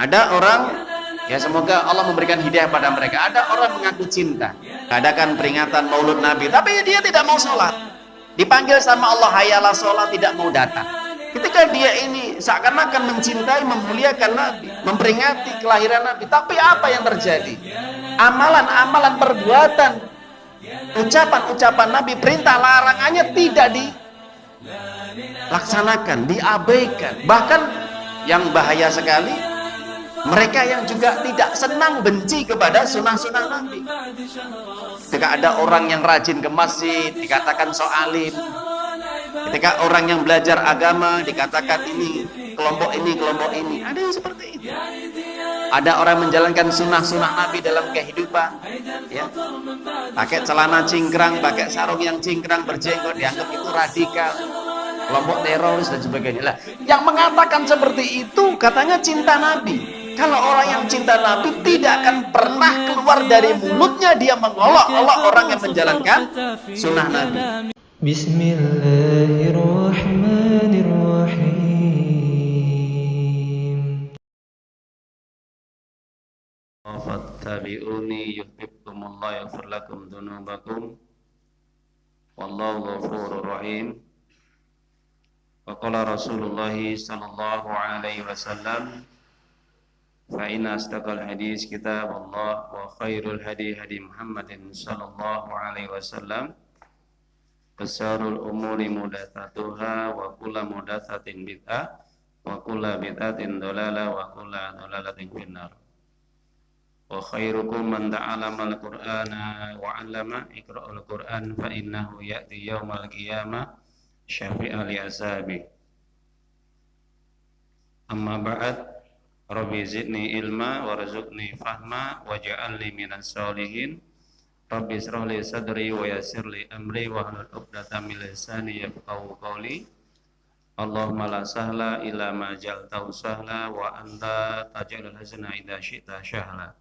Ada orang, ya semoga Allah memberikan hidayah pada mereka. Ada orang mengaku cinta, adakan peringatan Maulud Nabi, tapi dia tidak mau sholat. Dipanggil sama Allah, hayalah sholat, tidak mau datang. Ketika dia ini seakan-akan mencintai, memuliakan Nabi, memperingati kelahiran Nabi, tapi apa yang terjadi? Amalan-amalan, perbuatan, ucapan-ucapan Nabi, perintah larangannya tidak dilaksanakan, diabaikan. Bahkan yang bahaya sekali, mereka yang juga tidak senang, benci kepada sunnah-sunnah Nabi. Ketika ada orang yang rajin ke masjid, dikatakan soalim. Ketika orang yang belajar agama, dikatakan ini, kelompok ini, kelompok ini. Ada yang seperti itu. Ada orang menjalankan sunnah-sunnah Nabi dalam kehidupan, ya. Pakai celana cingkrang, pakai sarung yang cingkrang, berjenggot, dianggap itu radikal, kelompok teroris dan sebagainya. Lah, yang mengatakan seperti itu katanya cinta Nabi. Kalau orang yang cinta Nabi tidak akan pernah keluar dari mulutnya dia mengolok-olok orang yang menjalankan sunnah Nabi. Bismillahirrahmanirrahim. Fattabi'uni yuhibbukumullah yaghfir lakum dzunubakum wallahu ghafurur rahim. Wa qala Rasulullah sallallahu alaihi wasallam, fa inna astaqal hadis kitab Allah wa khairul hadi hadi Muhammadin sallallahu alaihi wasallam, besarul umuri mudatsatuha wa kullu mudatsatin bid'ah wa kullu bid'atin dhalalah wa kullu dhalalatin finnar. Wa khairukum man ta'allama al-Qur'ana wa 'allama. Iqra'ul Qur'an fa innahu ya'ti yaumal qiyamah syafi'an li ashabi. Amma ba'd. Rabbi zidni ilma warzuqni fahma waj'alni minas sholihin. Rabbi ishrah li sadri wa yassir li amri wahlul 'uqdatam min lisani yafqahu qawli. Allahumma la sahla illa ma ja'altahu sahla wa anta taj'alul hazna idza syi'ta sahla.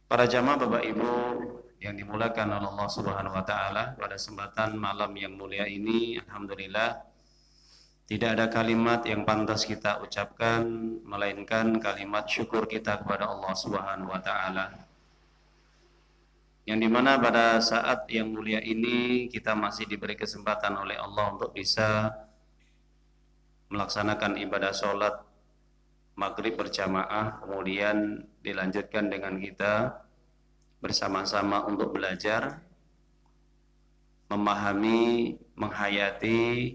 Para jamaah Bapak Ibu yang dimulakan oleh Allah Subhanahu wa taala, pada kesempatan malam yang mulia ini alhamdulillah tidak ada kalimat yang pantas kita ucapkan melainkan kalimat syukur kita kepada Allah Subhanahu wa taala. Yang dimana pada saat yang mulia ini kita masih diberi kesempatan oleh Allah untuk bisa melaksanakan ibadah sholat maghrib berjamaah, kemudian dilanjutkan dengan kita bersama-sama untuk belajar, memahami, menghayati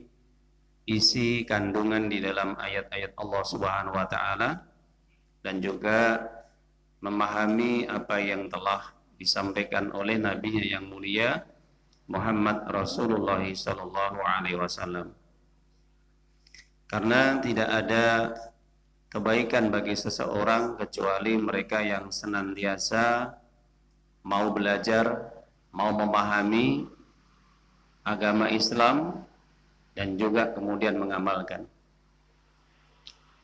isi kandungan di dalam ayat-ayat Allah Subhanahu wa taala, dan juga memahami apa yang telah disampaikan oleh nabinya yang mulia Muhammad Rasulullah sallallahu alaihi wasallam. Karena tidak ada kebaikan bagi seseorang kecuali mereka yang senantiasa mau belajar, mau memahami agama Islam dan juga kemudian mengamalkan.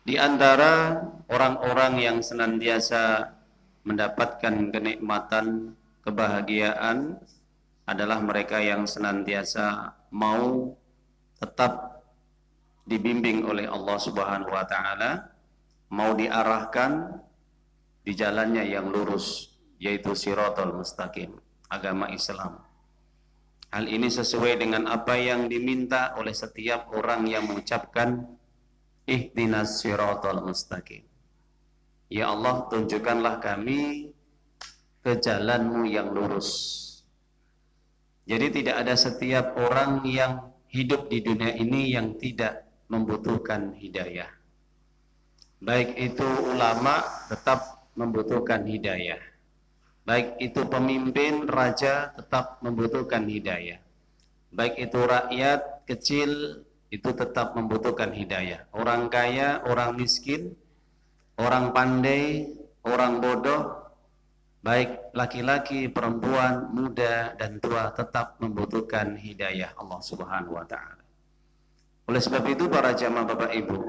Di antara orang-orang yang senantiasa mendapatkan kenikmatan, kebahagiaan adalah mereka yang senantiasa mau tetap dibimbing oleh Allah Subhanahu wa taala, mau diarahkan di jalannya yang lurus, yaitu Shiratal Mustaqim, agama Islam. Hal ini sesuai dengan apa yang diminta oleh setiap orang yang mengucapkan ihdinas Shiratal Mustaqim. Ya Allah, tunjukkanlah kami ke jalanmu yang lurus. Jadi tidak ada setiap orang yang hidup di dunia ini yang tidak membutuhkan hidayah. Baik itu ulama tetap membutuhkan hidayah. Baik itu pemimpin, raja tetap membutuhkan hidayah. Baik itu rakyat kecil itu tetap membutuhkan hidayah. Orang kaya, orang miskin, orang pandai, orang bodoh, baik laki-laki, perempuan, muda dan tua tetap membutuhkan hidayah Allah Subhanahu wa taala. Oleh sebab itu para jamaah Bapak Ibu,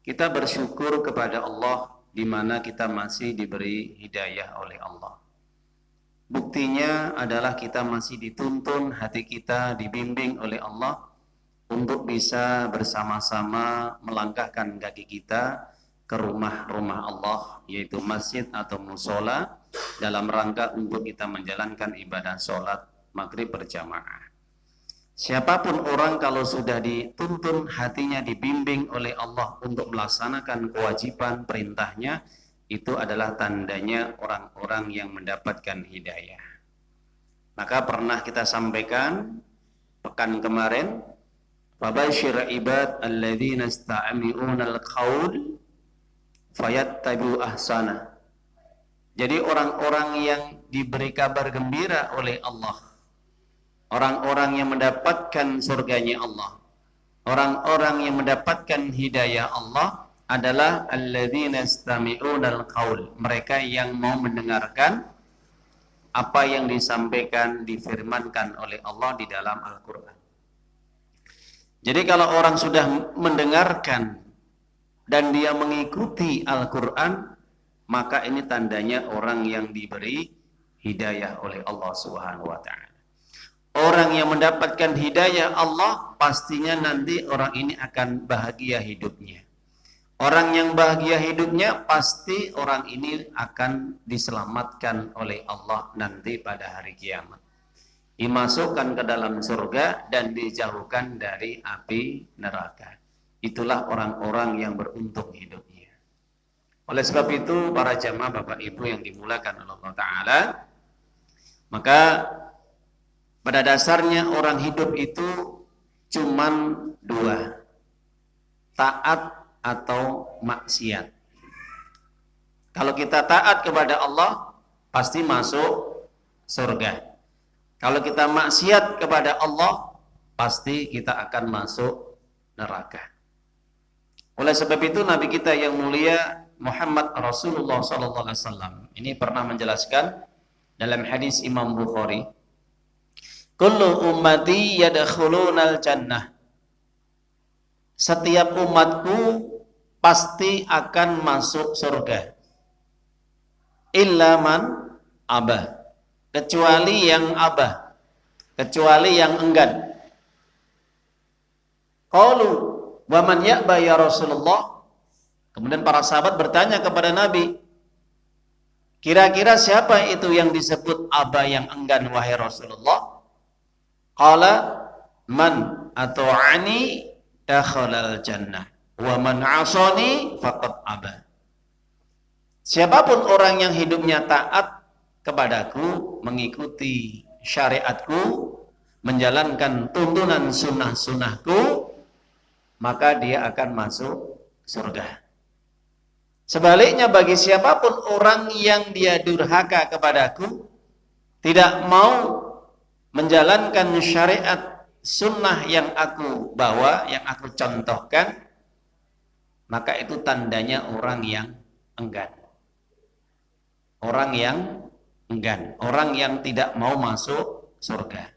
kita bersyukur kepada Allah di mana kita masih diberi hidayah oleh Allah. Buktinya adalah kita masih dituntun, hati kita dibimbing oleh Allah untuk bisa bersama-sama melangkahkan kaki kita ke rumah-rumah Allah, yaitu masjid atau musola, dalam rangka untuk kita menjalankan ibadah sholat maghrib berjamaah. Siapapun orang kalau sudah dituntun hatinya dibimbing oleh Allah untuk melaksanakan kewajiban perintahnya, itu adalah tandanya orang-orang yang mendapatkan hidayah. Maka pernah kita sampaikan pekan kemarin, fabashir ibad alladzina istami'una al-qaul fayattabi'u ahsana. Jadi orang-orang yang diberi kabar gembira oleh Allah, orang-orang yang mendapatkan surganya Allah, orang-orang yang mendapatkan hidayah Allah adalah alladzina istami'una al-qaul, mereka yang mau mendengarkan apa yang disampaikan, difirmankan oleh Allah di dalam Al-Quran. Jadi kalau orang sudah mendengarkan dan dia mengikuti Al-Quran, maka ini tandanya orang yang diberi hidayah oleh Allah Subhanahu wa ta'ala. Orang yang mendapatkan hidayah Allah, pastinya nanti orang ini akan bahagia hidupnya. Orang yang bahagia hidupnya, pasti orang ini akan diselamatkan oleh Allah nanti pada hari kiamat. Dimasukkan ke dalam surga dan dijauhkan dari api neraka. Itulah orang-orang yang beruntung hidupnya. Oleh sebab itu, para jamaah Bapak Ibu yang dimulakan oleh Allah Ta'ala, maka pada dasarnya orang hidup itu cuman dua, taat atau maksiat. Kalau kita taat kepada Allah, pasti masuk surga. Kalau kita maksiat kepada Allah, pasti kita akan masuk neraka. Oleh sebab itu, Nabi kita yang mulia Muhammad Rasulullah SAW ini pernah menjelaskan dalam hadis Imam Bukhari, kullu ummati yadkhulunal jannah, setiap umatku pasti akan masuk surga, illa man abah, kecuali yang abah, kecuali yang enggan. Qalu wa man ya'ba ya Rasulullah. Kemudian para sahabat bertanya kepada Nabi, kira-kira siapa itu yang disebut aba yang enggan wahai Rasulullah? Qala man ata'ani dakhalal jannah wa man 'asani faqad aba. Siapapun orang yang hidupnya taat kepadaku, mengikuti syariatku, menjalankan tuntunan sunnah-sunnahku, maka dia akan masuk surga. Sebaliknya bagi siapapun orang yang dia durhaka kepadaku, tidak mau menjalankan syariat sunnah yang aku bawa, yang aku contohkan, maka itu tandanya orang yang enggan. Orang yang enggan, orang yang tidak mau masuk surga.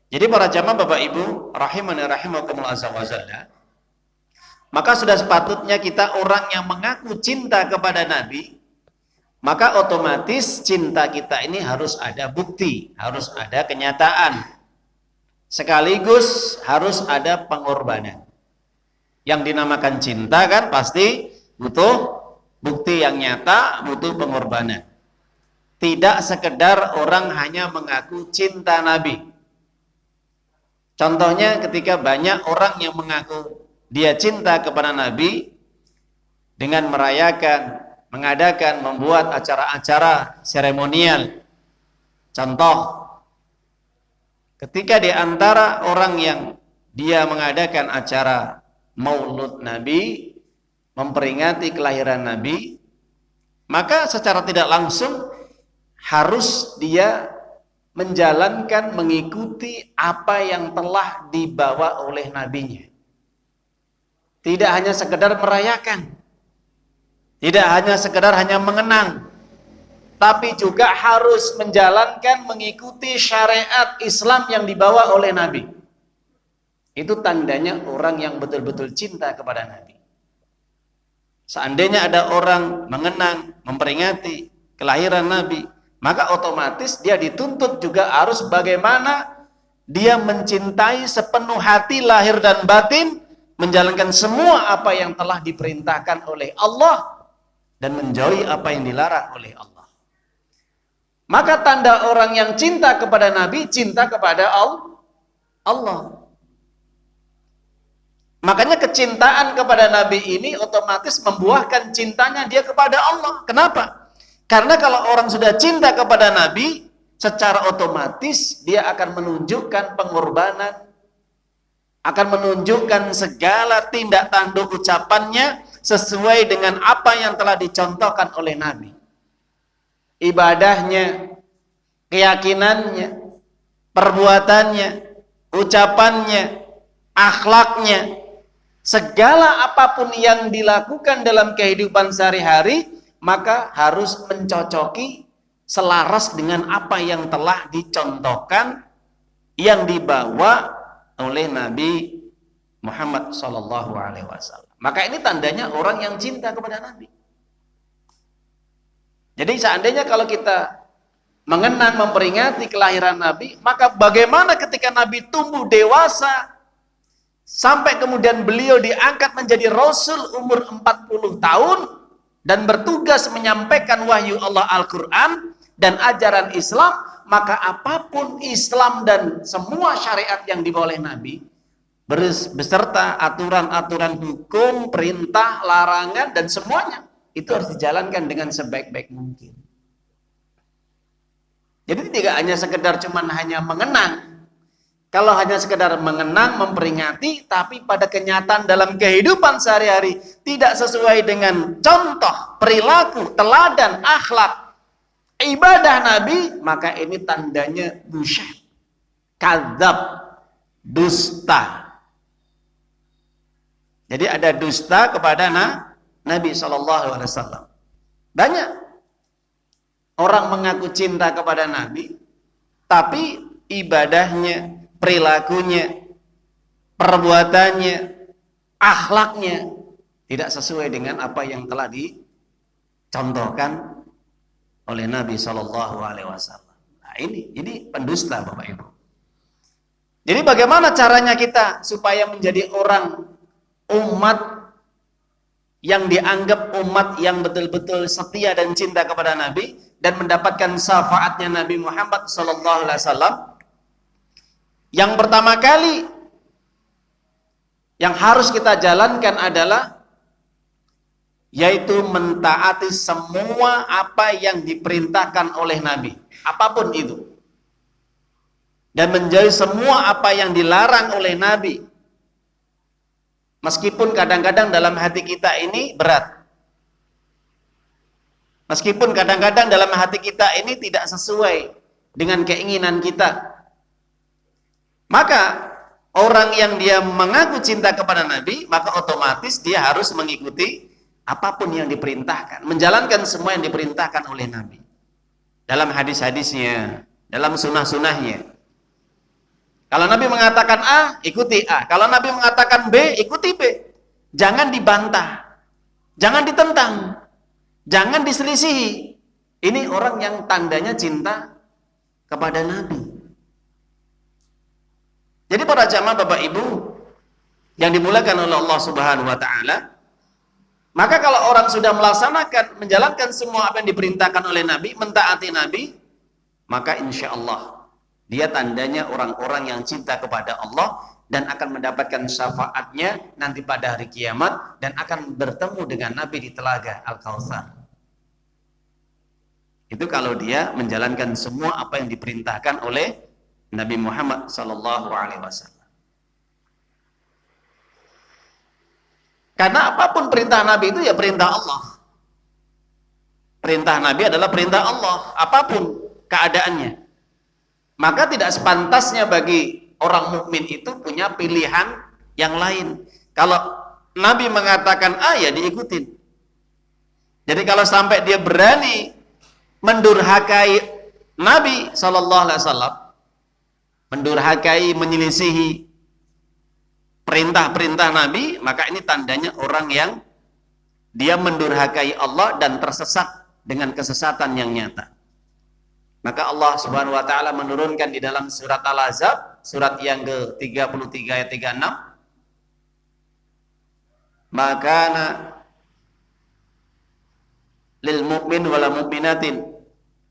Jadi para jamaah Bapak Ibu rahimani rahimakumullah azza wa jalla, maka sudah sepatutnya kita orang yang mengaku cinta kepada Nabi, maka otomatis cinta kita ini harus ada bukti, harus ada kenyataan. Sekaligus harus ada pengorbanan. Yang dinamakan cinta kan pasti butuh bukti yang nyata, butuh pengorbanan. Tidak sekedar orang hanya mengaku cinta Nabi. Contohnya ketika banyak orang yang mengaku dia cinta kepada Nabi dengan merayakan, mengadakan, membuat acara-acara seremonial. Contoh, ketika di antara orang yang dia mengadakan acara Maulud Nabi, memperingati kelahiran Nabi, maka secara tidak langsung harus dia menjalankan, mengikuti apa yang telah dibawa oleh nabinya. Tidak hanya sekedar merayakan, tidak hanya sekedar hanya mengenang, tapi juga harus menjalankan, mengikuti syariat Islam yang dibawa oleh Nabi. Itu tandanya orang yang betul-betul cinta kepada Nabi. Seandainya ada orang mengenang, memperingati kelahiran Nabi, maka otomatis dia dituntut juga harus bagaimana dia mencintai sepenuh hati lahir dan batin, menjalankan semua apa yang telah diperintahkan oleh Allah dan menjauhi apa yang dilarang oleh Allah. Maka tanda orang yang cinta kepada Nabi, cinta kepada Allah. Makanya kecintaan kepada Nabi ini otomatis membuahkan cintanya dia kepada Allah. Kenapa? Karena kalau orang sudah cinta kepada Nabi, secara otomatis dia akan menunjukkan pengorbanan, akan menunjukkan segala tindak tanduk ucapannya sesuai dengan apa yang telah dicontohkan oleh Nabi. Ibadahnya, keyakinannya, perbuatannya, ucapannya, akhlaknya, segala apapun yang dilakukan dalam kehidupan sehari-hari, maka harus mencocoki selaras dengan apa yang telah dicontohkan, yang dibawa oleh Nabi Muhammad SAW. Maka ini tandanya orang yang cinta kepada Nabi. Jadi seandainya kalau kita mengenang, memperingati kelahiran Nabi, maka bagaimana ketika Nabi tumbuh dewasa, sampai kemudian beliau diangkat menjadi Rasul umur 40 tahun, dan bertugas menyampaikan wahyu Allah Al-Quran dan ajaran Islam, maka apapun Islam dan semua syariat yang dibawa oleh Nabi, beserta aturan-aturan hukum, perintah, larangan, dan semuanya, itu harus dijalankan dengan sebaik-baik mungkin. Jadi tidak hanya sekedar hanya mengenang. Kalau hanya sekedar mengenang, memperingati, tapi pada kenyataan dalam kehidupan sehari-hari tidak sesuai dengan contoh, perilaku, teladan, akhlak, ibadah Nabi, maka ini tandanya busyat, kadzab, dusta. Jadi ada dusta kepada Nabi SAW. Banyak orang mengaku cinta kepada Nabi, tapi ibadahnya, perilakunya, perbuatannya, akhlaknya tidak sesuai dengan apa yang telah dicontohkan oleh Nabi SAW. Nah, ini pendusta, Bapak Ibu. Jadi bagaimana caranya kita supaya menjadi orang, umat yang dianggap umat yang betul-betul setia dan cinta kepada Nabi dan mendapatkan syafaatnya Nabi Muhammad SAW? Yang pertama kali yang harus kita jalankan adalah yaitu mentaati semua apa yang diperintahkan oleh Nabi, apapun itu, dan menjauhi semua apa yang dilarang oleh Nabi, meskipun kadang-kadang dalam hati kita ini berat, meskipun kadang-kadang dalam hati kita ini tidak sesuai dengan keinginan kita. Maka orang yang dia mengaku cinta kepada Nabi, maka otomatis dia harus mengikuti apapun yang diperintahkan, menjalankan semua yang diperintahkan oleh Nabi dalam hadis-hadisnya, dalam sunnah-sunnahnya. Kalau Nabi mengatakan A, ikuti A. Kalau Nabi mengatakan B, ikuti B. Jangan dibantah, jangan ditentang, jangan diselisihi. Ini orang yang tandanya cinta kepada Nabi. Jadi para jamaah Bapak Ibu yang dimuliakan oleh Allah Subhanahu wa taala, maka kalau orang sudah melaksanakan, menjalankan semua apa yang diperintahkan oleh Nabi, mentaati Nabi, maka insya Allah dia tandanya orang-orang yang cinta kepada Allah dan akan mendapatkan syafaatnya nanti pada hari kiamat dan akan bertemu dengan Nabi di telaga Al-Kautsar. Itu kalau dia menjalankan semua apa yang diperintahkan oleh Nabi Muhammad SAW. Karena apapun perintah Nabi itu ya perintah Allah. Perintah Nabi adalah perintah Allah, apapun keadaannya. Maka tidak sepantasnya bagi orang mukmin itu punya pilihan yang lain. Kalau Nabi mengatakan A, ya diikutin. Jadi kalau sampai dia berani mendurhakai Nabi SAW, mendurhakai, menyelisihi perintah-perintah Nabi, maka ini tandanya orang yang dia mendurhakai Allah dan tersesat dengan kesesatan yang nyata. Maka Allah Subhanahu wa taala menurunkan di dalam surat Al-Ahzab, surat yang ke-33 ayat 36, maka lil mu'min wal mu'minatin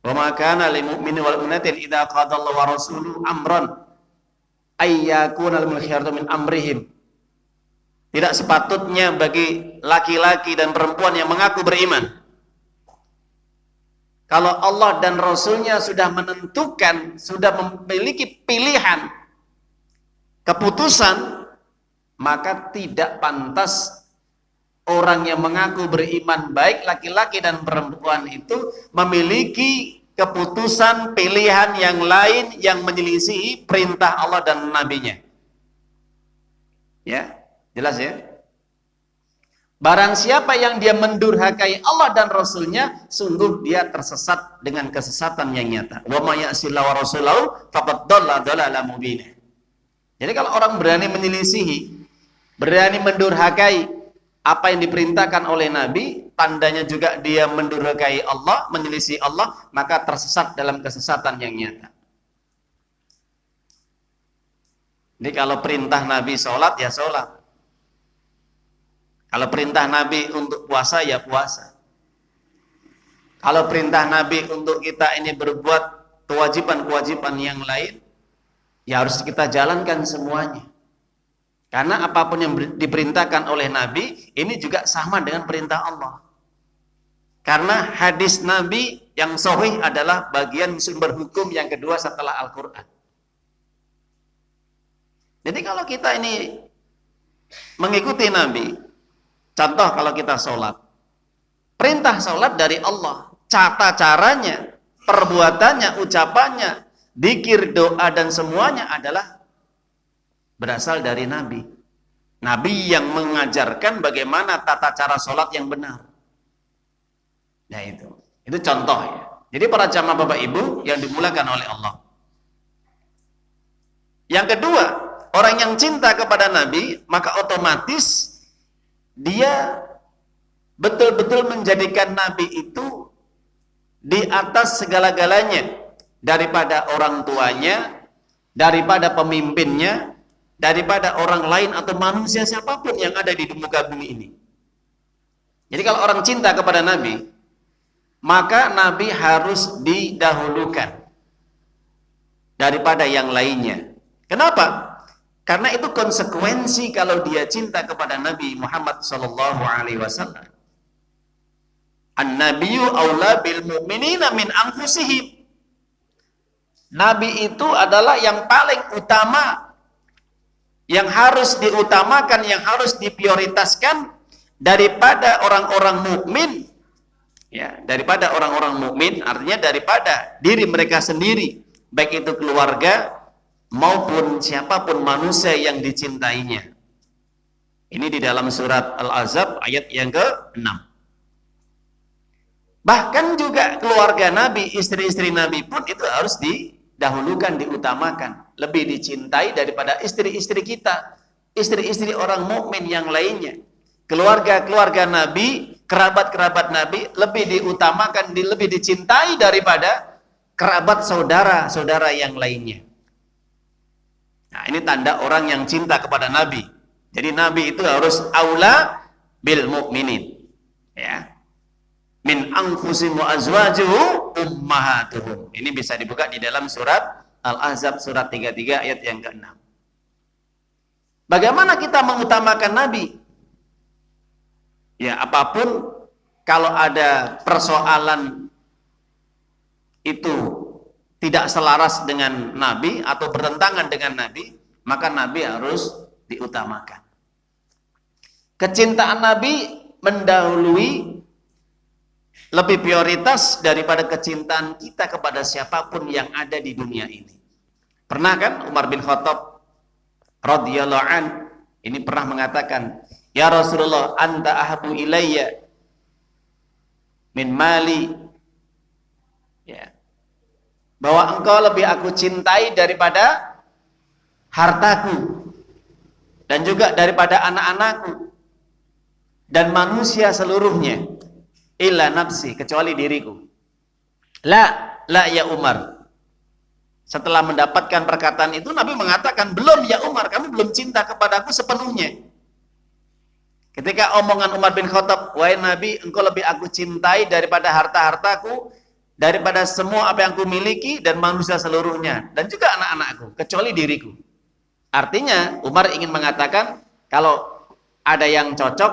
wa ma kana lil mu'min wal mu'minatin idza qadallahu wa rasuluhu amran ayyakuna lahumul khiyaratu min amrihim. Tidak sepatutnya bagi laki-laki dan perempuan yang mengaku beriman, kalau Allah dan Rasulnya sudah menentukan, sudah memiliki pilihan, keputusan, maka tidak pantas orang yang mengaku beriman, baik laki-laki dan perempuan itu, memiliki keputusan pilihan yang lain yang menyelisihi perintah Allah dan Nabi-Nya. Ya, jelas ya? Barang siapa yang dia mendurhakai Allah dan Rasulnya, sungguh dia tersesat dengan kesesatan yang nyata. Wa may ya'sillahu wa rasulahu faqad dhalla dhalalan mubina. Jadi kalau orang berani menyelisihi, berani mendurhakai apa yang diperintahkan oleh Nabi, tandanya juga dia mendurhakai Allah, menyelisih Allah, maka tersesat dalam kesesatan yang nyata. Jadi kalau perintah Nabi sholat, ya sholat. Kalau perintah Nabi untuk puasa, ya puasa. Kalau perintah Nabi untuk kita ini berbuat kewajiban-kewajiban yang lain, ya harus kita jalankan semuanya. Karena apapun yang diperintahkan oleh Nabi, ini juga sama dengan perintah Allah. Karena hadis Nabi yang sahih adalah bagian sumber hukum yang kedua setelah Al-Quran. Jadi kalau kita ini mengikuti Nabi, contoh kalau kita sholat, perintah sholat dari Allah, tata caranya, perbuatannya, ucapannya, dzikir, doa dan semuanya adalah berasal dari Nabi. Nabi yang mengajarkan bagaimana tata cara sholat yang benar. Nah itu contoh ya. Jadi para jamaah Bapak Ibu yang dimulakan oleh Allah. Yang kedua, orang yang cinta kepada Nabi, maka otomatis dia betul-betul menjadikan Nabi itu di atas segala-galanya, daripada orang tuanya, daripada pemimpinnya, daripada orang lain atau manusia siapapun yang ada di muka bumi ini. Jadi kalau orang cinta kepada Nabi, maka Nabi harus didahulukan daripada yang lainnya. Kenapa? Karena itu konsekuensi kalau dia cinta kepada Nabi Muhammad sallallahu alaihi wasallam. An-nabiyyu aula bil mu'minina min anfusihim. Nabi itu adalah yang paling utama, yang harus diutamakan, yang harus diprioritaskan daripada orang-orang mukmin. Ya, daripada orang-orang mukmin artinya daripada diri mereka sendiri, baik itu keluarga maupun siapapun manusia yang dicintainya. Ini di dalam surat Al-Ahzab ayat yang ke-6. Bahkan juga keluarga Nabi, istri-istri Nabi pun itu harus didahulukan, diutamakan, lebih dicintai daripada istri-istri kita, istri-istri orang mukmin yang lainnya. Keluarga-keluarga Nabi, kerabat-kerabat Nabi lebih diutamakan, lebih dicintai daripada kerabat saudara-saudara yang lainnya. Nah, ini tanda orang yang cinta kepada Nabi. Jadi Nabi itu harus aula bil mukminin. Ya. Min anfusihim wa azwajuhu ummahatuhum. Ini bisa dibuka di dalam surat Al-Ahzab surat 33 ayat yang ke-6. Bagaimana kita mengutamakan Nabi? Ya, apapun kalau ada persoalan itu tidak selaras dengan Nabi atau bertentangan dengan Nabi, maka Nabi harus diutamakan. Kecintaan Nabi mendahului, lebih prioritas daripada kecintaan kita kepada siapapun yang ada di dunia ini. Pernah kan Umar bin Khattab radhiyallahu an ini pernah mengatakan, "Ya Rasulullah, anta ahabu ilayya min mali." Ya. Bahwa engkau lebih aku cintai daripada hartaku dan juga daripada anak-anakku dan manusia seluruhnya, illa nafsi, kecuali diriku. La, la ya Umar. Setelah mendapatkan perkataan itu, Nabi mengatakan, belum ya Umar, kamu belum cinta kepadaku sepenuhnya. Ketika omongan Umar bin Khattab, wahai Nabi, engkau lebih aku cintai daripada harta-hartaku, daripada semua apa yang aku miliki, dan manusia seluruhnya, dan juga anak-anakku, kecuali diriku. Artinya, Umar ingin mengatakan, kalau ada yang cocok,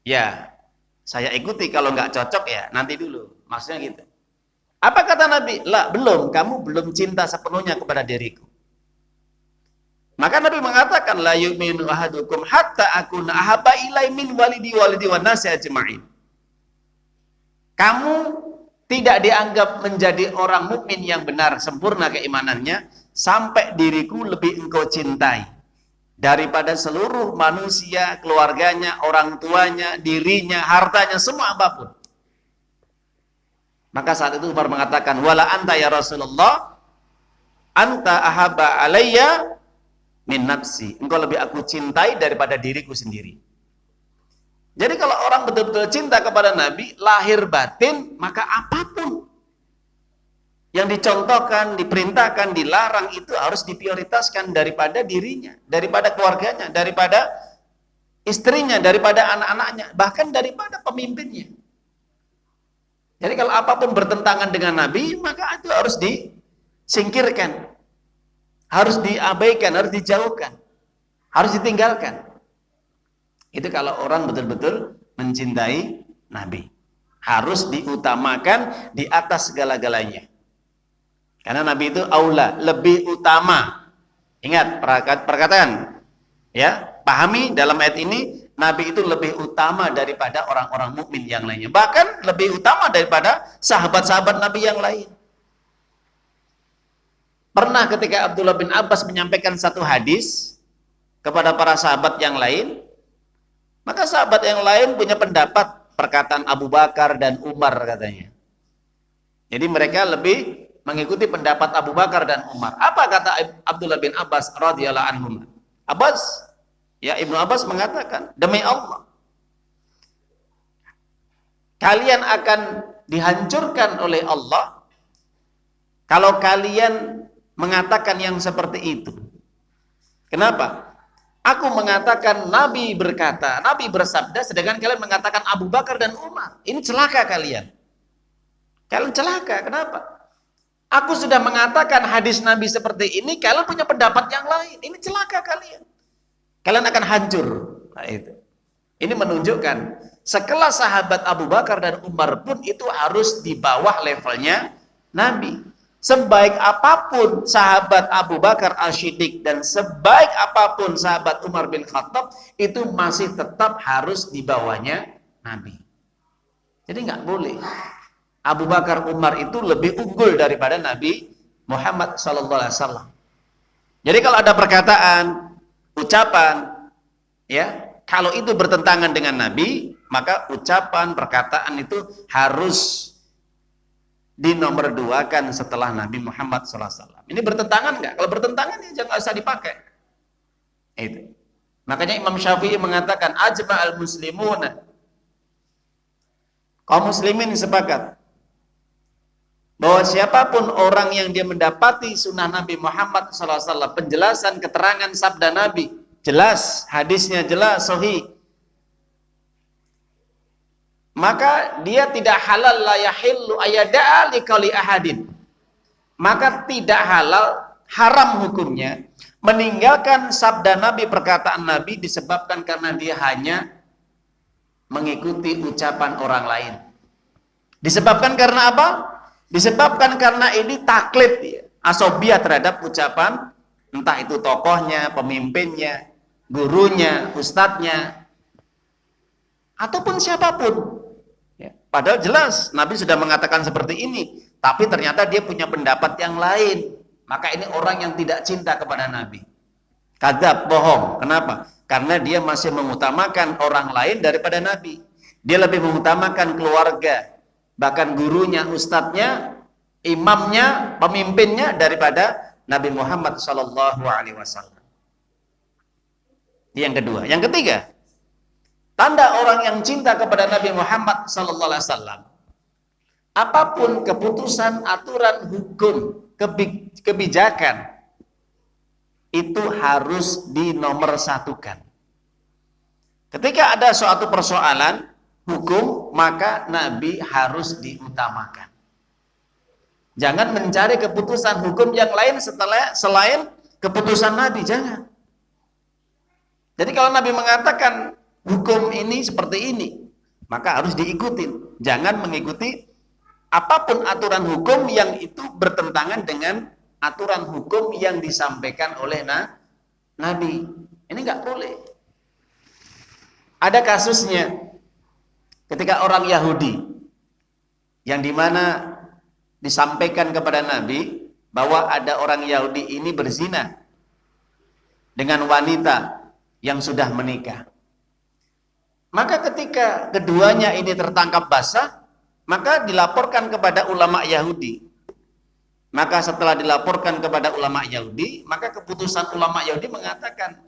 ya saya ikuti, kalau nggak cocok, ya nanti dulu. Maksudnya gitu. Apa kata Nabi? Lah, belum, kamu belum cinta sepenuhnya kepada diriku. Maka Nabi mengatakan, la yu'minu ahadukum hatta akuna ahabba ilai min walidi wan nasi ajma'in. Kamu tidak dianggap menjadi orang mukmin yang benar, sempurna keimanannya, sampai diriku lebih engkau cintai daripada seluruh manusia, keluarganya, orang tuanya, dirinya, hartanya, semua apapun. Maka saat itu Umar mengatakan, wala anta ya Rasulullah, anta ahabba alayya min nafsi. Engkau lebih aku cintai daripada diriku sendiri. Jadi kalau orang betul-betul cinta kepada Nabi, lahir batin, maka apapun yang dicontohkan, diperintahkan, dilarang, itu harus diprioritaskan daripada dirinya, daripada keluarganya, daripada istrinya, daripada anak-anaknya, bahkan daripada pemimpinnya. Jadi kalau apapun bertentangan dengan Nabi, maka itu harus disingkirkan, harus diabaikan, harus dijauhkan, harus ditinggalkan. Itu kalau orang betul-betul mencintai Nabi, harus diutamakan di atas segala-galanya. Karena Nabi itu aula, lebih utama. Ingat perkataan, ya, pahami dalam ayat ini, Nabi itu lebih utama daripada orang-orang mukmin yang lainnya. Bahkan lebih utama daripada sahabat-sahabat Nabi yang lain. Pernah ketika Abdullah bin Abbas menyampaikan satu hadis kepada para sahabat yang lain, maka sahabat yang lain punya pendapat perkataan Abu Bakar dan Umar katanya. Jadi mereka lebih mengikuti pendapat Abu Bakar dan Umar. Apa kata Abdullah bin Abbas radhiyallahu anhu? Ibnu Abbas mengatakan, demi Allah, kalian akan dihancurkan oleh Allah kalau kalian mengatakan yang seperti itu. Kenapa? Aku mengatakan Nabi berkata, Nabi bersabda, sedangkan kalian mengatakan Abu Bakar dan Umar. Ini celaka kalian. Kalian celaka, kenapa? Aku sudah mengatakan hadis Nabi seperti ini, kalian punya pendapat yang lain. Ini celaka kalian. Kalian akan hancur. Nah, itu. Ini menunjukkan sekelas sahabat Abu Bakar dan Umar pun itu harus di bawah levelnya Nabi. Sebaik apapun sahabat Abu Bakar As-Siddiq dan sebaik apapun sahabat Umar bin Khattab, itu masih tetap harus di bawahnya Nabi. Jadi nggak boleh Abu Bakar Umar itu lebih unggul daripada Nabi Muhammad SAW. Jadi kalau ada perkataan, ucapan, ya, kalau itu bertentangan dengan Nabi, maka ucapan, perkataan itu harus dinomorduakan setelah Nabi Muhammad SAW. Ini bertentangan nggak? Kalau bertentangan ya jangan usah dipakai. Itu. Makanya Imam Syafi'i mengatakan, ajma'al muslimuna, kaum muslimin sepakat bahwa siapapun orang yang dia mendapati sunnah Nabi Muhammad SAW, penjelasan, keterangan sabda Nabi, jelas, hadisnya jelas, sahih, maka dia tidak halal, la yahillu ayada'a liqauli ahadin. Maka tidak halal, haram hukumnya meninggalkan sabda Nabi, perkataan Nabi, disebabkan karena dia hanya mengikuti ucapan orang lain. Disebabkan karena apa? Disebabkan karena ini taklid, ya, asobiyah terhadap ucapan, entah itu tokohnya, pemimpinnya, gurunya, ustadznya, ataupun siapapun. Ya, padahal jelas Nabi sudah mengatakan seperti ini, tapi ternyata dia punya pendapat yang lain. Maka ini orang yang tidak cinta kepada Nabi. Kadzab, bohong. Kenapa? Karena dia masih mengutamakan orang lain daripada Nabi. Dia lebih mengutamakan keluarga, bahkan gurunya, ustadznya, imamnya, pemimpinnya daripada Nabi Muhammad SAW. Yang kedua, yang ketiga, tanda orang yang cinta kepada Nabi Muhammad SAW, apapun keputusan, aturan, hukum, kebijakan itu harus dinomorsatukan. Ketika ada suatu persoalan hukum, maka Nabi harus diutamakan. Jangan mencari keputusan hukum yang lain selain keputusan Nabi, jangan. Jadi kalau Nabi mengatakan hukum ini seperti ini, maka harus diikuti. Jangan mengikuti apapun aturan hukum yang itu bertentangan dengan aturan hukum yang disampaikan oleh Nabi. Ini nggak boleh. Ada kasusnya ketika orang Yahudi yang dimana disampaikan kepada Nabi bahwa ada orang Yahudi ini berzina dengan wanita yang sudah menikah. Maka ketika keduanya ini tertangkap basah, maka dilaporkan kepada ulama Yahudi. Maka setelah dilaporkan kepada ulama Yahudi, maka keputusan ulama Yahudi mengatakan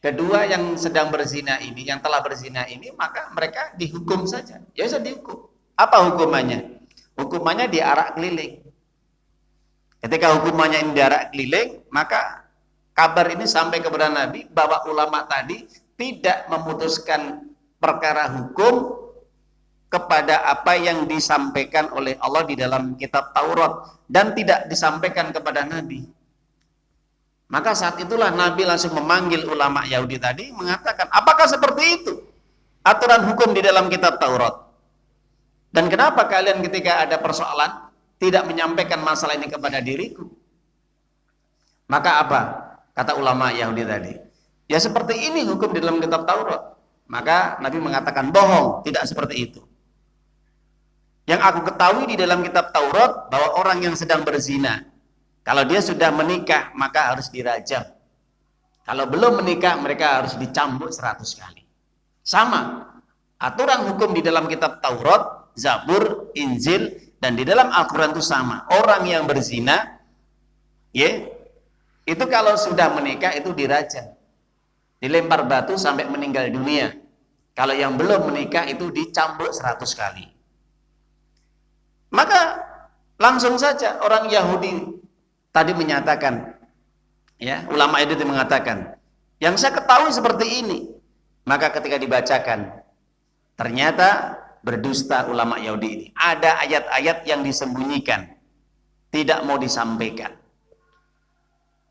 kedua yang sedang berzina ini, yang telah berzina ini, maka mereka dihukum saja. Ya sudah dihukum. Apa hukumannya? Hukumannya diarak keliling. Ketika hukumannya ini diarak keliling, maka kabar ini sampai kepada Nabi bahwa ulama tadi tidak memutuskan perkara hukum kepada apa yang disampaikan oleh Allah di dalam kitab Taurat dan tidak disampaikan kepada Nabi. Maka saat itulah Nabi langsung memanggil ulama Yahudi tadi, mengatakan, apakah seperti itu aturan hukum di dalam kitab Taurat? Dan kenapa kalian ketika ada persoalan tidak menyampaikan masalah ini kepada diriku? Maka apa? Kata ulama Yahudi tadi, ya seperti ini hukum di dalam kitab Taurat. Maka Nabi mengatakan, bohong, tidak seperti itu. Yang aku ketahui di dalam kitab Taurat bahwa orang yang sedang berzina, kalau dia sudah menikah maka harus dirajam. Kalau belum menikah mereka harus dicambuk 100 kali. Sama. Aturan hukum di dalam kitab Taurat, Zabur, Injil, dan di dalam Al-Quran itu sama. Orang yang berzina, ya, itu kalau sudah menikah itu dirajam. Dilempar batu sampai meninggal dunia. Kalau yang belum menikah itu dicambuk 100 kali. Maka langsung saja orang Yahudi tadi menyatakan, ya, ulama itu mengatakan, yang saya ketahui seperti ini. Maka ketika dibacakan, ternyata berdusta ulama Yahudi ini. Ada ayat-ayat yang disembunyikan, tidak mau disampaikan.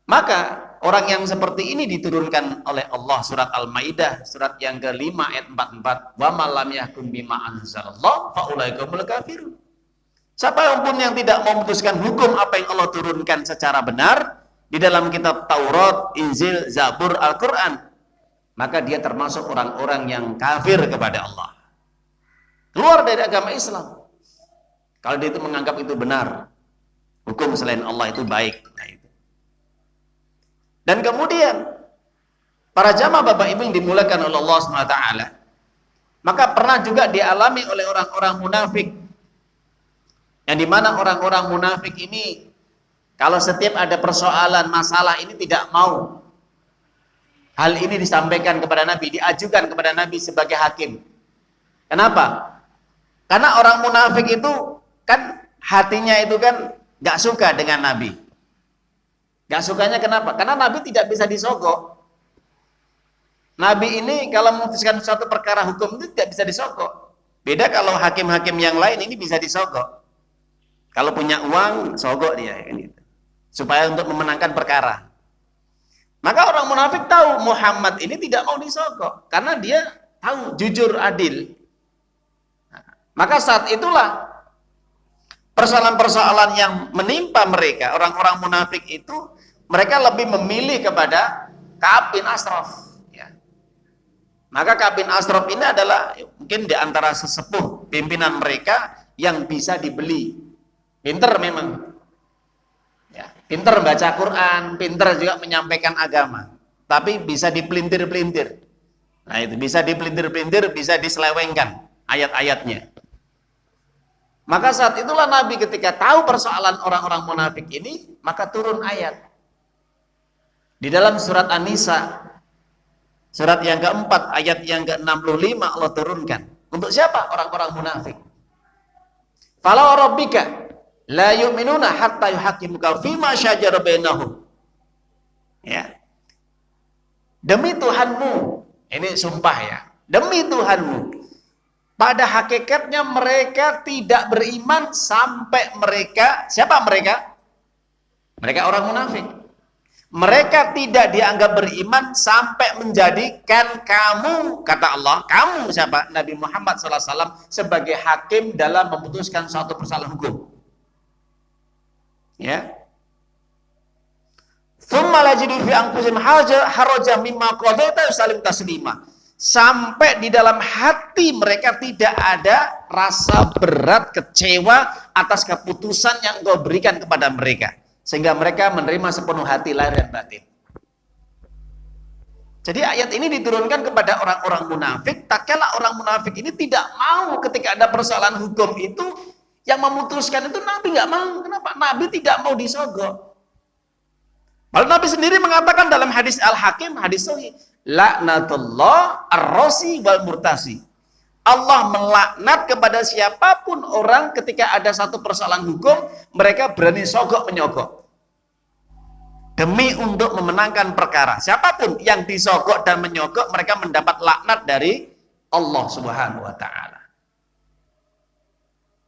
Maka orang yang seperti ini diturunkan oleh Allah surat Al-Maidah surat yang ke-5 ayat 44, wa man lam yahkum bima anzalallah fa ulaika humul kafirun. Siapa pun yang tidak memutuskan hukum apa yang Allah turunkan secara benar di dalam kitab Taurat, Injil, Zabur, Al-Quran, maka dia termasuk orang-orang yang kafir kepada Allah, keluar dari agama Islam. Kalau dia itu menganggap itu benar, hukum selain Allah itu baik. Nah, itu. Dan kemudian para jamaah Bapak Ibu yang dimuliakan oleh Allah SWT, maka pernah juga dialami oleh orang-orang munafik, yang dimana orang-orang munafik ini kalau setiap ada persoalan masalah ini tidak mau hal ini disampaikan kepada Nabi, diajukan kepada Nabi sebagai hakim. Kenapa? Karena orang munafik itu kan hatinya itu kan gak suka dengan Nabi. Gak sukanya kenapa? Karena Nabi tidak bisa disogok. Nabi ini kalau memutuskan suatu perkara hukum itu tidak bisa disogok. Beda kalau hakim-hakim yang lain ini bisa disogok. Kalau punya uang, sogok dia, gitu. Supaya untuk memenangkan perkara. Maka orang munafik tahu Muhammad ini tidak mau disogok, karena dia tahu jujur adil. Maka saat itulah persoalan-persoalan yang menimpa mereka, orang-orang munafik itu, mereka lebih memilih kepada Ka'ab bin Ashraf. Ya. Maka Ka'ab bin Ashraf ini adalah mungkin di antara sesepuh pimpinan mereka yang bisa dibeli. Pinter memang, ya, pinter baca Quran, pinter juga menyampaikan agama, tapi bisa dipelintir-pelintir. Nah itu bisa dipelintir-pelintir, bisa diselewengkan ayat-ayatnya. Maka saat itulah Nabi ketika tahu persoalan orang-orang munafik ini, maka turun ayat di dalam surat An-Nisa, surat yang keempat, ayat yang ke-65 Allah turunkan. Untuk siapa? Orang-orang munafik. Fala rabbika la yu'minuna hatta yuhaqqimuka fima syajara bainahum. Ya. Demi Tuhanmu, ini sumpah ya. Demi Tuhanmu, pada hakikatnya mereka tidak beriman sampai mereka, siapa mereka? Mereka orang munafik. Mereka tidak dianggap beriman sampai menjadikan kamu, kata Allah, kamu siapa? Nabi Muhammad SAW sebagai hakim dalam memutuskan suatu persoalan hukum. Ya. Tsumma la yajidu fi anfusihim harajan mimma qadaita yusallim taslima. Sampai di dalam hati mereka tidak ada rasa berat, kecewa atas keputusan yang Engkau berikan kepada mereka. Sehingga mereka menerima sepenuh hati lahir dan batin. Jadi ayat ini diturunkan kepada orang-orang munafik. Tak kala orang munafik ini tidak mau ketika ada persoalan hukum itu, yang memutuskan itu Nabi nggak mau. Kenapa? Nabi tidak mau disogok. Lalu Nabi sendiri mengatakan dalam hadis Al-Hakim, hadis Sahih, laknatullah ar-rasi wal murtasi. Allah melaknat kepada siapapun orang ketika ada satu persoalan hukum, mereka berani sogok menyogok. Demi untuk memenangkan perkara. Siapapun yang disogok dan menyogok, mereka mendapat laknat dari Allah Subhanahu wa ta'ala.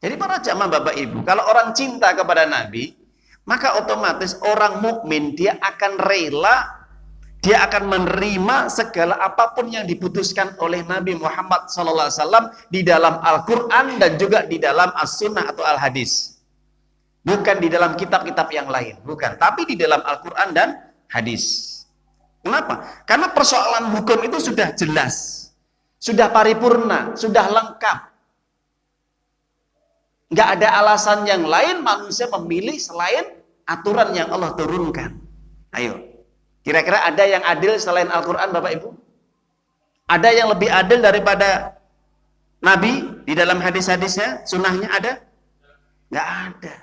Jadi para jamaah Bapak Ibu, kalau orang cinta kepada Nabi, maka otomatis orang mukmin dia akan rela, dia akan menerima segala apapun yang diputuskan oleh Nabi Muhammad SAW di dalam Al-Quran dan juga di dalam As-Sunnah atau Al-Hadis. Bukan di dalam kitab-kitab yang lain, bukan. Tapi di dalam Al-Quran dan Hadis. Kenapa? Karena persoalan hukum itu sudah jelas, sudah paripurna, sudah lengkap. Nggak ada alasan yang lain manusia memilih selain aturan yang Allah turunkan. Ayo. Kira-kira ada yang adil selain Al-Quran Bapak Ibu? Ada yang lebih adil daripada Nabi di dalam hadis-hadisnya? Sunnahnya ada? Nggak ada.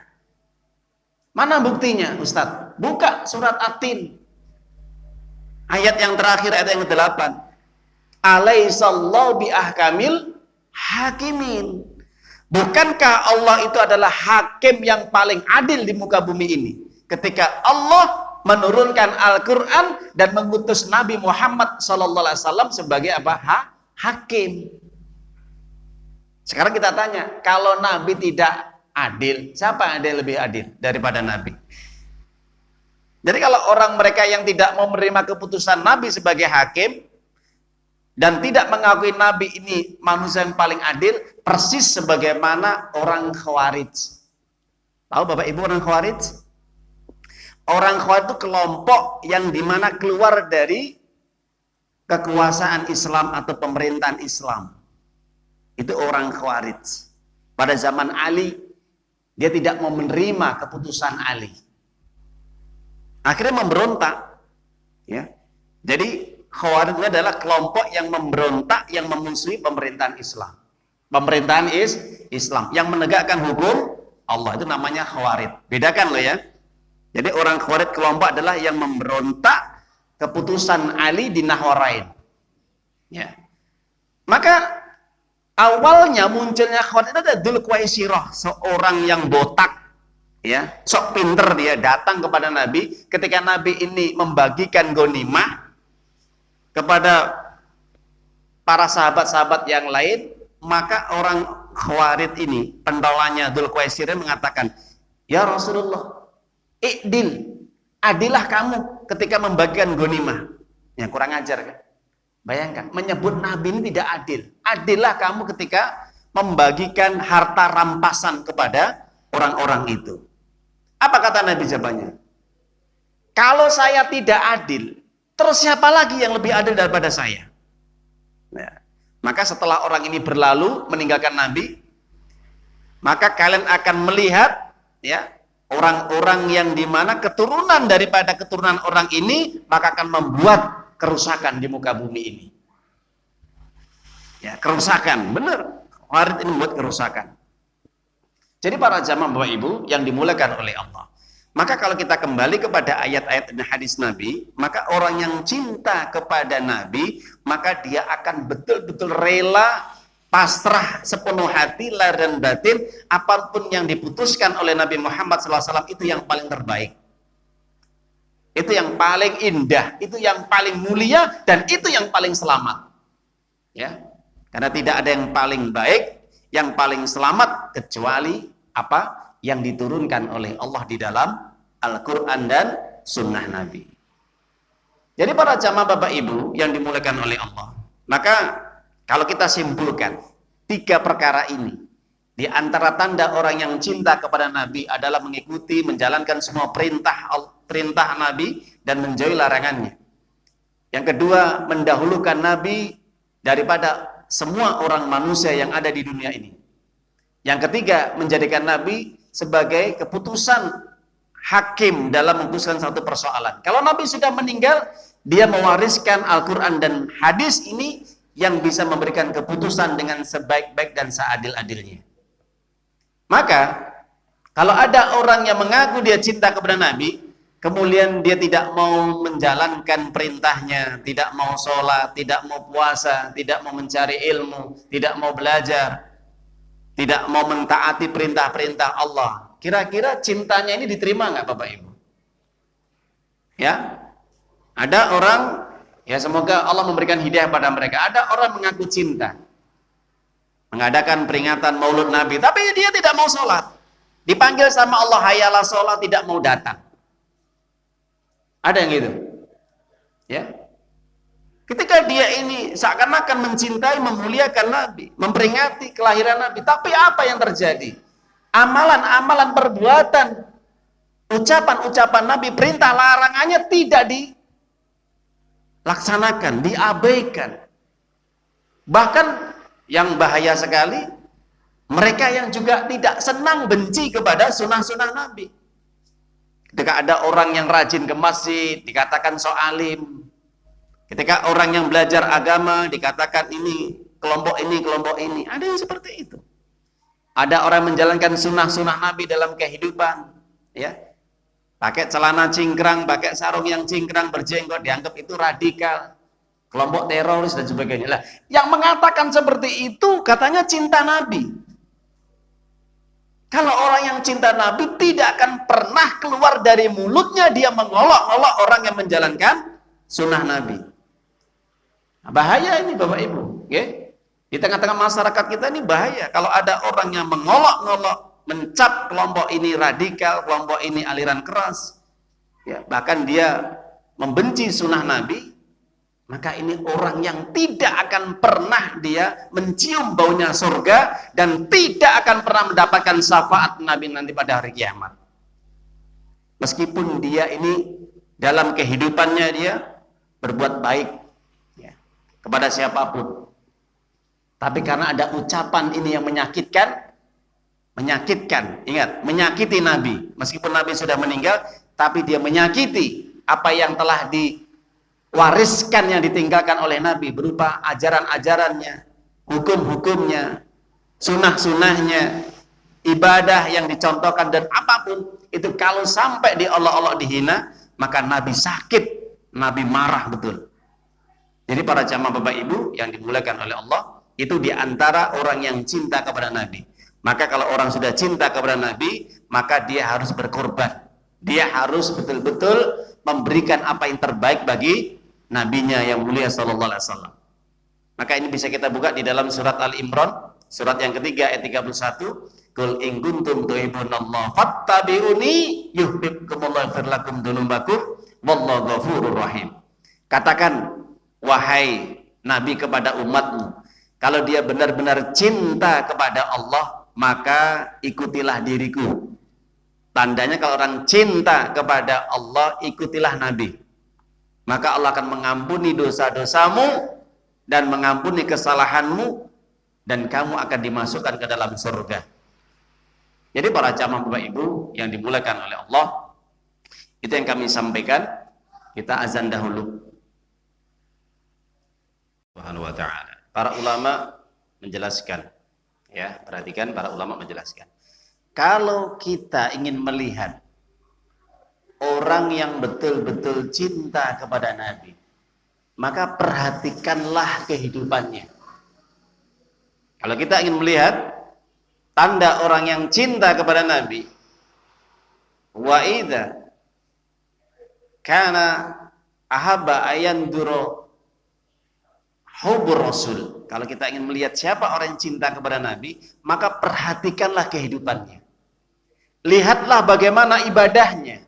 Mana buktinya Ustadz? Buka surat At-Tin. Ayat yang terakhir, ayat yang ke-8. Alaihissallahu biahkamil hakimin. Bukankah Allah itu adalah hakim yang paling adil di muka bumi ini? Ketika Allah menurunkan Al-Quran dan mengutus Nabi Muhammad SAW sebagai apa? Hakim. Sekarang kita tanya, kalau Nabi tidak adil, siapa yang ada lebih adil daripada Nabi? Jadi kalau orang mereka yang tidak mau menerima keputusan Nabi sebagai hakim dan tidak mengakui Nabi ini manusia yang paling adil, persis sebagaimana orang Khawarij. Tahu Bapak Ibu orang Khawarij? Orang Khawarij itu kelompok yang dimana keluar dari kekuasaan Islam atau pemerintahan Islam. Itu orang Khawarij. Pada zaman Ali, dia tidak mau menerima keputusan Ali. Akhirnya memberontak. Ya. Jadi Khawarij ini adalah kelompok yang memberontak, yang memusuhi pemerintahan Islam. Pemerintahan Islam yang menegakkan hukum Allah, itu namanya Khawarij. Bedakan loh ya. Jadi orang Khawarij kelompok adalah yang memberontak keputusan Ali di Nahwarain. Ya. Maka awalnya munculnya Khawarij itu ada Dzulqaisirah, seorang yang botak, ya, sok pinter dia datang kepada Nabi ketika Nabi ini membagikan ghanimah kepada para sahabat-sahabat yang lain, maka orang Khawarij ini, pentolannya Dzulqaisirah mengatakan, "Ya Rasulullah, adilah kamu ketika membagikan ghanimah." Ya kurang ajar kan? Bayangkan, menyebut Nabi ini tidak adil. Adillah kamu ketika membagikan harta rampasan kepada orang-orang itu. Apa kata Nabi jawabannya? Kalau saya tidak adil, terus siapa lagi yang lebih adil daripada saya? Ya. Maka setelah orang ini berlalu meninggalkan Nabi, maka kalian akan melihat ya orang-orang yang dimana keturunan daripada keturunan orang ini maka akan membuat kerusakan di muka bumi ini. Ya, kerusakan, benar. Khawarij ini membuat kerusakan. Jadi para jamaah Bapak Ibu yang dimuliakan oleh Allah. Maka kalau kita kembali kepada ayat-ayat dan hadis Nabi, maka orang yang cinta kepada Nabi, maka dia akan betul-betul rela pasrah sepenuh hati, lahir dan batin, apapun yang diputuskan oleh Nabi Muhammad SAW itu yang paling terbaik. Itu yang paling indah, itu yang paling mulia, dan itu yang paling selamat. Ya, karena tidak ada yang paling baik, yang paling selamat kecuali apa yang diturunkan oleh Allah di dalam Al-Quran dan Sunnah Nabi. Jadi para jamaah Bapak Ibu yang dimuliakan oleh Allah, maka kalau kita simpulkan 3 perkara ini, di antara tanda orang yang cinta kepada Nabi adalah mengikuti, menjalankan semua perintah Nabi dan menjauhi larangannya. Yang kedua, mendahulukan Nabi daripada semua orang manusia yang ada di dunia ini. Yang ketiga, menjadikan Nabi sebagai keputusan hakim dalam memutuskan satu persoalan. Kalau Nabi sudah meninggal, dia mewariskan Al-Quran dan hadis ini yang bisa memberikan keputusan dengan sebaik-baik dan seadil-adilnya. Maka kalau ada orang yang mengaku dia cinta kepada Nabi, kemudian dia tidak mau menjalankan perintahnya, tidak mau sholat, tidak mau puasa, tidak mau mencari ilmu, tidak mau belajar, tidak mau mentaati perintah-perintah Allah, kira-kira cintanya ini diterima nggak Bapak Ibu? Ya, ada orang, ya semoga Allah memberikan hidayah pada mereka. Ada orang mengaku cinta, mengadakan peringatan Maulud Nabi, tapi dia tidak mau sholat. Dipanggil sama Allah, hayalah sholat, tidak mau datang. Ada yang gitu, ya. Ketika dia ini seakan-akan mencintai, memuliakan Nabi, memperingati kelahiran Nabi, tapi apa yang terjadi? Amalan-amalan perbuatan, ucapan-ucapan Nabi, perintah larangannya tidak dilaksanakan, diabaikan. Bahkan yang bahaya sekali, mereka yang juga tidak senang, benci kepada sunnah-sunnah Nabi. Ketika ada orang yang rajin ke masjid, dikatakan so'alim. Ketika orang yang belajar agama, dikatakan ini, kelompok ini, kelompok ini. Ada yang seperti itu. Ada orang menjalankan sunnah-sunnah Nabi dalam kehidupan. Ya, pakai celana cingkrang, pakai sarung yang cingkrang, berjenggot, dianggap itu radikal. Kelompok teroris dan sebagainya. Lah, yang mengatakan seperti itu, katanya cinta Nabi. Kalau orang yang cinta Nabi tidak akan pernah keluar dari mulutnya dia mengolok-olok orang yang menjalankan sunnah Nabi. Nah, bahaya ini Bapak Ibu, ya. Di tengah-tengah masyarakat kita ini bahaya. Kalau ada orang yang mengolok-olok, mencap kelompok ini radikal, kelompok ini aliran keras, ya, bahkan dia membenci sunnah Nabi, maka ini orang yang tidak akan pernah dia mencium baunya surga dan tidak akan pernah mendapatkan syafaat Nabi nanti pada hari kiamat. Meskipun dia ini dalam kehidupannya dia berbuat baik, ya, kepada siapapun, tapi karena ada ucapan ini yang menyakitkan, ingat, menyakiti Nabi. Meskipun Nabi sudah meninggal, tapi dia menyakiti apa yang telah wariskan yang ditinggalkan oleh Nabi berupa ajaran-ajarannya, hukum-hukumnya, sunnah-sunnahnya, ibadah yang dicontohkan dan apapun itu. Kalau sampai diolok-olok, dihina, maka Nabi sakit, Nabi marah betul. Jadi para jamaah Bapak Ibu yang dimuliakan oleh Allah, itu diantara orang yang cinta kepada Nabi. Maka kalau orang sudah cinta kepada Nabi, maka dia harus berkorban, dia harus betul-betul memberikan apa yang terbaik bagi Nabinya yang mulia sallallahu alaihi wasallam. Maka ini bisa kita buka di dalam surat Al-Imran, surat yang ketiga ayat 31. Qul in kuntum tuhibbunallah fattabi'uni yuhibbukumullah yaghfir lakum dzunubakum wallahu ghafurur rahim. Katakan wahai Nabi kepada umatmu, kalau dia benar-benar cinta kepada Allah, maka ikutilah diriku. Tandanya kalau orang cinta kepada Allah, ikutilah Nabi. Maka Allah akan mengampuni dosa-dosamu dan mengampuni kesalahanmu, dan kamu akan dimasukkan ke dalam surga. Jadi para jamaah Bapak Ibu yang dimuliakan oleh Allah, itu yang kami sampaikan. Kita azan dahulu. Subhanahu wa ta'ala. Para ulama menjelaskan, ya, perhatikan, para ulama menjelaskan. Kalau kita ingin melihat orang yang betul-betul cinta kepada Nabi, maka perhatikanlah kehidupannya. Kalau kita ingin melihat tanda orang yang cinta kepada Nabi, wa idza kana ahabba ayanduro hubur Rasul. Kalau kita ingin melihat siapa orang yang cinta kepada Nabi, maka perhatikanlah kehidupannya. Lihatlah bagaimana ibadahnya.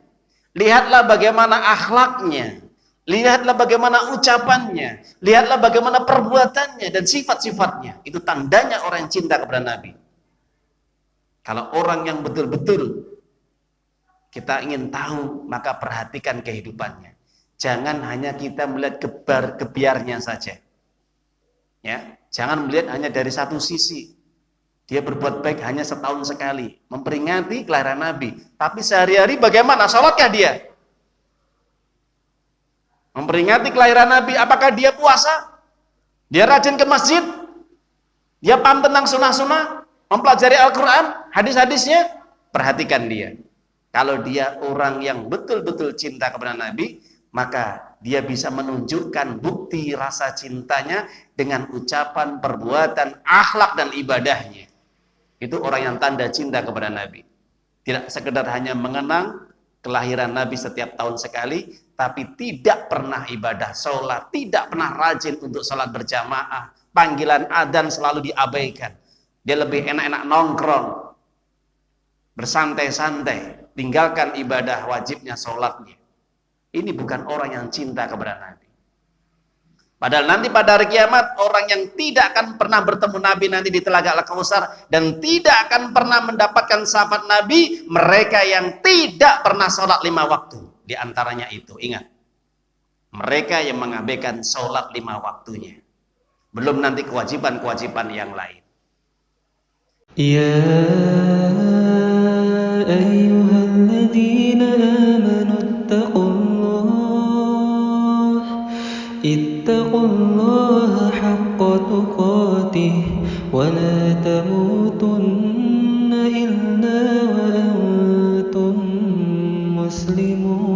Lihatlah bagaimana akhlaknya. Lihatlah bagaimana ucapannya. Lihatlah bagaimana perbuatannya dan sifat-sifatnya. Itu tandanya orang yang cinta kepada Nabi. Kalau orang yang betul-betul kita ingin tahu, maka perhatikan kehidupannya. Jangan hanya kita melihat gebar-gebiarnya saja. Ya, jangan melihat hanya dari satu sisi. Dia berbuat baik hanya setahun sekali, memperingati kelahiran Nabi. Tapi sehari-hari bagaimana? Salatkah dia? Memperingati kelahiran Nabi, apakah dia puasa? Dia rajin ke masjid? Dia paham tentang sunnah-sunnah? Mempelajari Al-Quran? Hadis-hadisnya? Perhatikan dia. Kalau dia orang yang betul-betul cinta kepada Nabi, maka dia bisa menunjukkan bukti rasa cintanya dengan ucapan, perbuatan, akhlak, dan ibadahnya. Itu orang yang tanda cinta kepada Nabi. Tidak sekedar hanya mengenang kelahiran Nabi setiap tahun sekali, tapi tidak pernah ibadah sholat, tidak pernah rajin untuk sholat berjamaah, panggilan adzan selalu diabaikan. Dia lebih enak-enak nongkrong, bersantai-santai, tinggalkan ibadah wajibnya sholatnya. Ini bukan orang yang cinta kepada Nabi. Padahal nanti pada hari kiamat, orang yang tidak akan pernah bertemu Nabi nanti di Telaga Al-Kausar, dan tidak akan pernah mendapatkan syafaat Nabi, mereka yang tidak pernah sholat 5 waktu. Di antaranya itu, ingat, mereka yang mengabaikan sholat 5 waktunya. Belum nanti kewajiban-kewajiban yang lain. Ya ayyuhalladzina amanu ittaqullaha haqqa tuqatih wa la tamutunna illa wa antum muslimun.